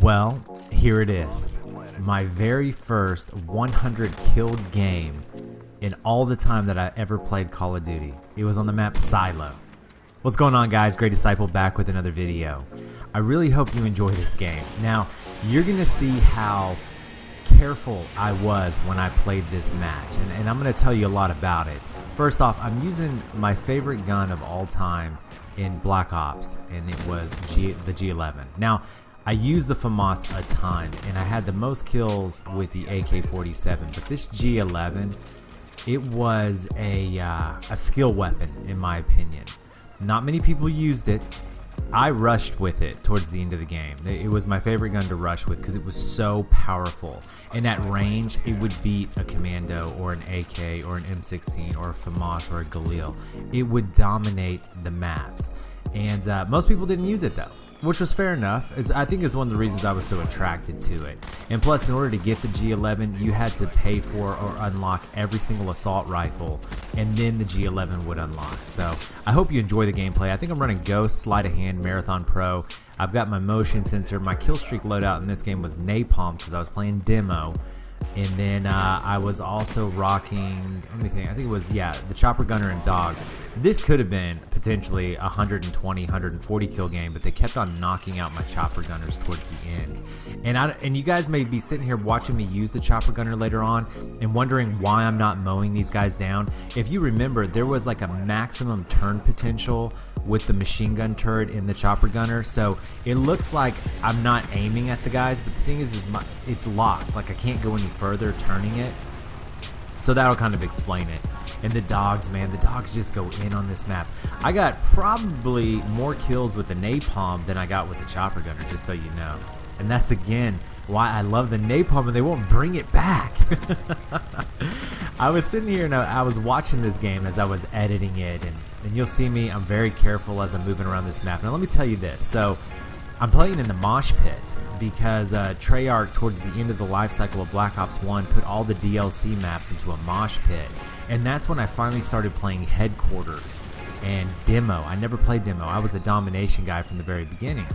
Well, here it is. My very first 100 killed game in all the time that I ever played Call of Duty. It was on the map Silo. What's going on, guys? Great Disciple back with another video. I really hope you enjoy this game. Now, you're going to see how careful I was when I played this match, and I'm going to tell you a lot about it. First off, I'm using my favorite gun of all time in Black Ops, and it was the G11. Now, I used the FAMAS a ton, and I had the most kills with the AK-47, but this G11, it was a skill weapon in my opinion. Not many people used it. I rushed with it towards the end of the game. It was my favorite gun to rush with because it was so powerful. And at range, it would beat a Commando or an AK or an M16 or a FAMAS or a Galil. It would dominate the maps. And most people didn't use it though, which was fair enough. I think it's one of the reasons I was so attracted to it. And plus, in order to get the G11, you had to pay for or unlock every single assault rifle, and then the G11 would unlock. So I hope you enjoy the gameplay. I think I'm running Ghost, Sleight of Hand, Marathon Pro. I've got my motion sensor. My kill streak loadout in this game was Napalm because I was playing Demo. And then I was also rocking, let me think, I think it was, yeah, the Chopper Gunner and Dogs. This could have been potentially a 120, 140 kill game, but they kept on knocking out my Chopper Gunners towards the end. And you guys may be sitting here watching me use the Chopper Gunner later on and wondering why I'm not mowing these guys down. If you remember, there was like a maximum turn potential with the machine gun turret in the Chopper Gunner, so it looks like I'm not aiming at the guys, but the thing is it's locked, like I can't go any further turning it, so that'll kind of explain it. And the dogs, man, the dogs just go in on this map. I got probably more kills with the Napalm than I got with the Chopper Gunner, just so you know. And that's again why I love the Napalm and they won't bring it back. I was sitting here and I was watching this game as I was editing it, and you'll see me, I'm very careful as I'm moving around this map. Now let me tell you this, so I'm playing in the mosh pit because Treyarch towards the end of the life cycle of Black Ops 1 put all the DLC maps into a mosh pit, and that's when I finally started playing Headquarters and Demo. I never played Demo, I was a domination guy from the very beginning.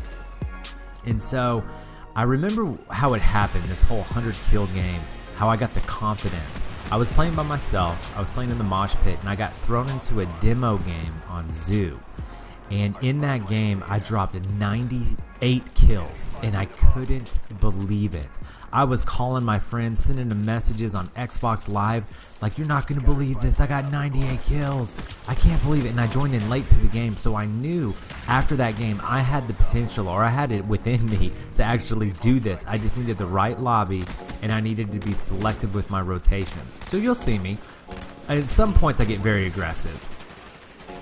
And so I remember how it happened, this whole 100 kill game, how I got the confidence. I was playing by myself, I was playing in the mosh pit, and I got thrown into a demo game on Zoo. And in that game, I dropped 98 kills, and I couldn't believe it. I was calling my friends, sending them messages on Xbox Live, like, you're not going to believe this, I got 98 kills. I can't believe it, and I joined in late to the game, so I knew after that game I had the potential, or I had it within me to actually do this. I just needed the right lobby, and I needed to be selective with my rotations. So you'll see me. At some points I get very aggressive,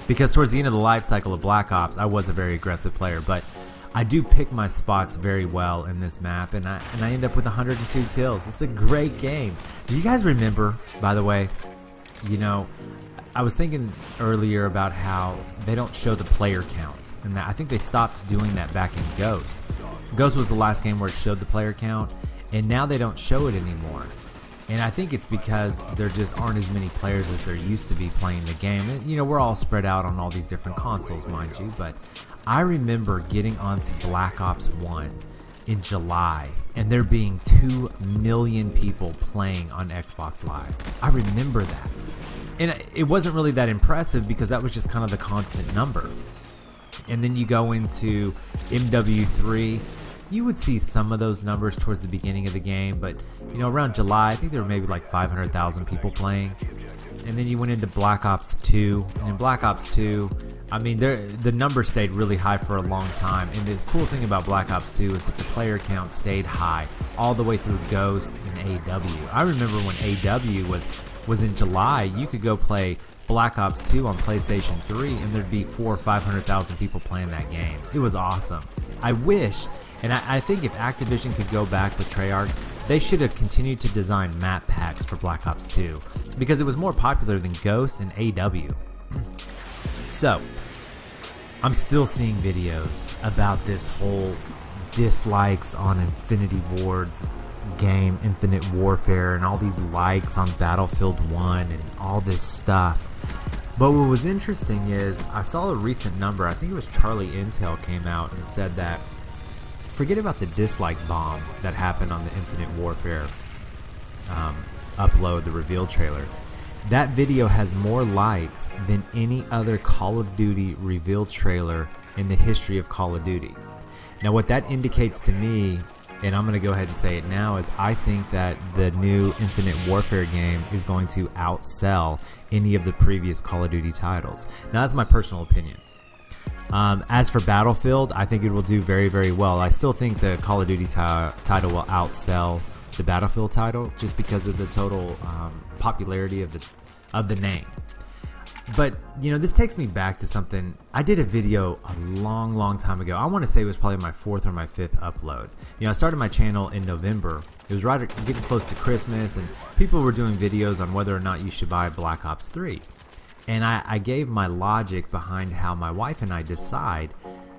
because towards the end of the life cycle of Black Ops, I was a very aggressive player, but I do pick my spots very well in this map, and I end up with 102 kills. It's a great game. Do you guys remember, by the way, you know, I was thinking earlier about how they don't show the player count, and I think they stopped doing that back in Ghost. Ghost was the last game where it showed the player count, and now they don't show it anymore. And I think it's because there just aren't as many players as there used to be playing the game. And, you know, we're all spread out on all these different consoles, mind you, but I remember getting onto Black Ops 1 in July and there being 2 million people playing on Xbox Live. I remember that. And it wasn't really that impressive because that was just kind of the constant number. And then you go into MW3, you would see some of those numbers towards the beginning of the game, but you know, around July, I think there were maybe like 500,000 people playing. And then you went into Black Ops 2, and in Black Ops 2, I mean, the number stayed really high for a long time. And the cool thing about Black Ops 2 is that the player count stayed high all the way through Ghost and AW. I remember when AW was in July, you could go play Black Ops 2 on PlayStation 3, and there'd be 400,000 or 500,000 people playing that game. It was awesome. I wish. And I think if Activision could go back with Treyarch, they should have continued to design map packs for Black Ops 2 because it was more popular than Ghost and AW. So, I'm still seeing videos about this whole dislikes on Infinity Ward's game, Infinite Warfare, and all these likes on Battlefield 1 and all this stuff. But what was interesting is I saw a recent number, I think it was Charlie Intel came out and said that forget about the dislike bomb that happened on the Infinite Warfare upload, the reveal trailer. That video has more likes than any other Call of Duty reveal trailer in the history of Call of Duty. Now what that indicates to me, and I'm going to go ahead and say it now, is I think that the new Infinite Warfare game is going to outsell any of the previous Call of Duty titles. Now that's my personal opinion. As for Battlefield, I think it will do very, very well. I still think the Call of Duty title will outsell the Battlefield title just because of the total popularity of the name. But you know, this takes me back to something. I did a video a long time ago. I want to say it was probably my 4th or my 5th upload. You know, I started my channel in November. It was right getting close to Christmas, and people were doing videos on whether or not you should buy Black Ops 3. And I gave my logic behind how my wife and I decide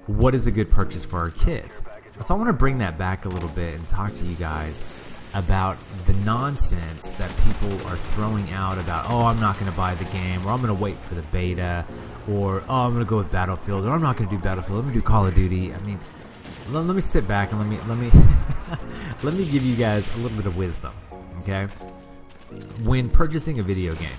what is a good purchase for our kids. So I want to bring that back a little bit and talk to you guys about the nonsense that people are throwing out about, oh, I'm not going to buy the game, or I'm going to wait for the beta, or oh, I'm going to go with Battlefield, or I'm not going to do Battlefield, let me do Call of Duty. I mean, let me sit back and let me let me give you guys a little bit of wisdom. Okay, when purchasing a video game,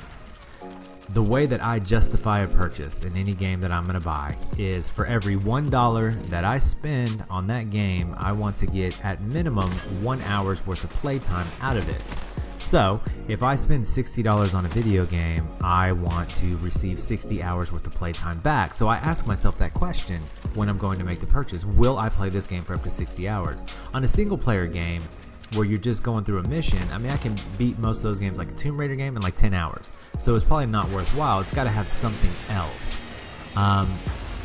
the way that I justify a purchase in any game that I'm going to buy is for every $1 that I spend on that game, I want to get at minimum 1 hour's worth of playtime out of it. So if I spend $60 on a video game, I want to receive 60 hours worth of playtime back. So I ask myself that question when I'm going to make the purchase. Will I play this game for up to 60 hours? On a single player game, where you're just going through a mission, I mean, I can beat most of those games, like a Tomb Raider game, in like 10 hours. So it's probably not worthwhile. It's got to have something else.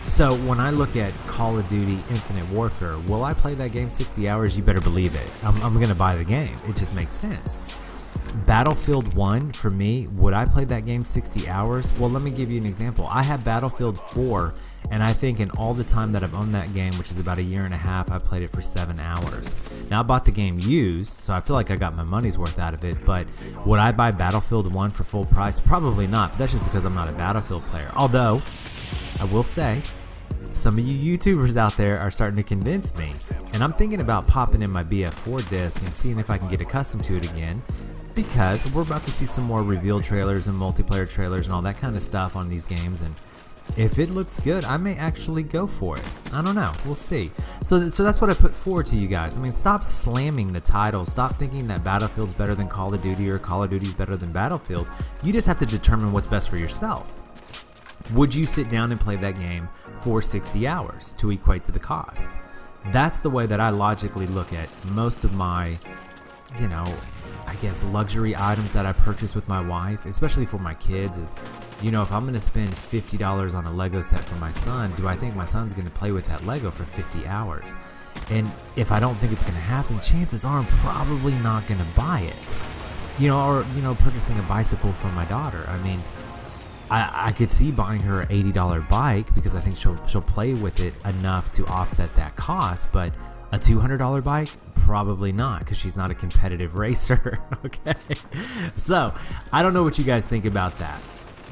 So when I look at Call of Duty Infinite Warfare, will I play that game 60 hours? You better believe it. I'm going to buy the game. It just makes sense. Battlefield 1, for me, would I play that game 60 hours? Well, let me give you an example. I have Battlefield 4, and I think in all the time that I've owned that game, which is about a year and a half, I played it for 7 hours. Now, I bought the game used, so I feel like I got my money's worth out of it, but would I buy Battlefield 1 for full price? Probably not, but that's just because I'm not a Battlefield player. Although, I will say, some of you YouTubers out there are starting to convince me, and I'm thinking about popping in my BF4 disc and seeing if I can get accustomed to it again, because we're about to see some more reveal trailers and multiplayer trailers and all that kind of stuff on these games, and if it looks good, I may actually go for it. I don't know. We'll see. So that's what I put forward to you guys. I mean, stop slamming the title. Stop thinking that Battlefield's better than Call of Duty or Call of Duty's better than Battlefield. You just have to determine what's best for yourself. Would you sit down and play that game for 60 hours to equate to the cost? That's the way that I logically look at most of my, you know, I guess luxury items that I purchase with my wife, especially for my kids, is, you know, if I'm going to spend $50 on a Lego set for my son, do I think my son's going to play with that Lego for 50 hours? And if I don't think it's going to happen, chances are I'm probably not going to buy it. You know, or, you know, purchasing a bicycle for my daughter. I mean, I could see buying her an $80 bike because I think she'll play with it enough to offset that cost, but a $200 bike? Probably not, because she's not a competitive racer. Okay, so I don't know what you guys think about that,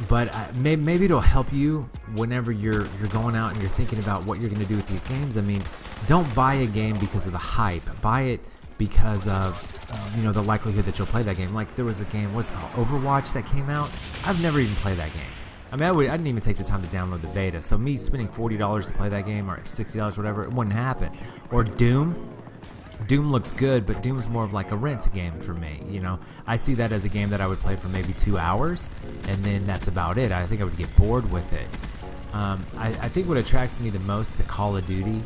but maybe it'll help you whenever you're going out and you're thinking about what you're going to do with these games. I mean, don't buy a game because of the hype. Buy it because of, you know, the likelihood that you'll play that game. Like there was a game, what's it called, Overwatch, that came out. I've never even played that game. I mean, I didn't even take the time to download the beta. So me spending $40 to play that game, or $60, whatever, it wouldn't happen. Or Doom. Doom looks good, but Doom's more of like a rent game for me. You know, I see that as a game that I would play for maybe 2 hours, and then that's about it. I think I would get bored with it. I think what attracts me the most to Call of Duty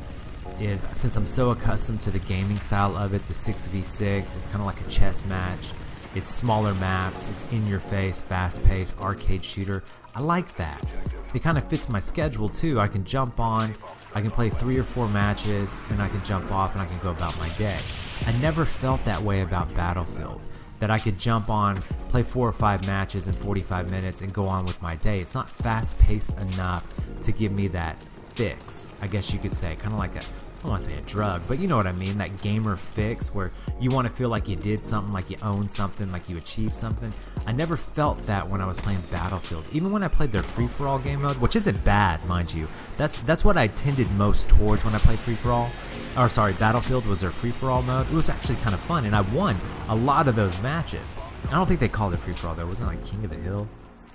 is, since I'm so accustomed to the gaming style of it, the 6v6, it's kind of like a chess match. It's smaller maps, it's in your face, fast paced, arcade shooter. I like that. It kind of fits my schedule too. I can jump on, I can play 3 or 4 matches, and I can jump off and I can go about my day. I never felt that way about Battlefield, that I could jump on, play 4 or 5 matches in 45 minutes and go on with my day. It's not fast paced enough to give me that fix, I guess you could say. Kind of like a, I don't want to say a drug, but you know what I mean, that gamer fix where you want to feel like you did something, like you own something, like you achieved something. I never felt that when I was playing Battlefield. Even when I played their free-for-all game mode, which isn't bad, mind you. That's what I tended most towards when I played free-for-all. Or sorry, Battlefield was their free-for-all mode. It was actually kind of fun, and I won a lot of those matches. I don't think they called it free-for-all though. Wasn't it like King of the Hill?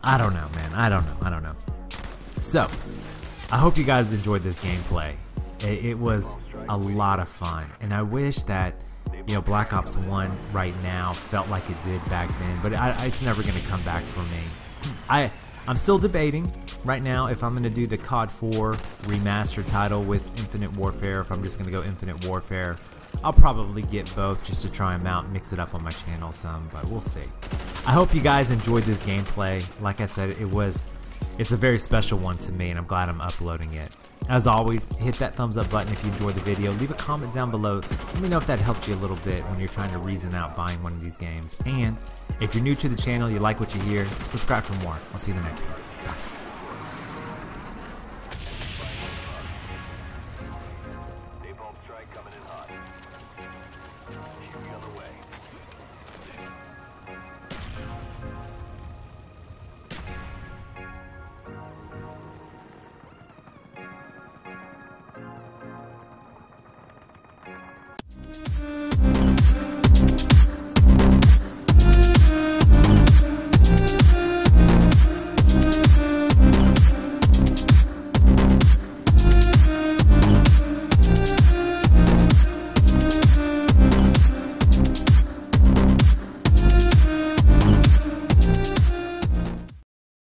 I don't know, man. I don't know. So, I hope you guys enjoyed this gameplay. It was a lot of fun, and I wish that, you know, Black Ops 1 right now felt like it did back then, but it's never going to come back for me. I'm still debating right now if I'm going to do the COD 4 remastered title with Infinite Warfare, if I'm just going to go Infinite Warfare. I'll probably get both just to try them out, mix it up on my channel some, but we'll see. I hope you guys enjoyed this gameplay. Like I said, it's a very special one to me, and I'm glad I'm uploading it. As always, hit that thumbs up button if you enjoyed the video. Leave a comment down below. Let me know if that helped you a little bit when you're trying to reason out buying one of these games. And if you're new to the channel, you like what you hear, subscribe for more. I'll see you in the next one. Bye.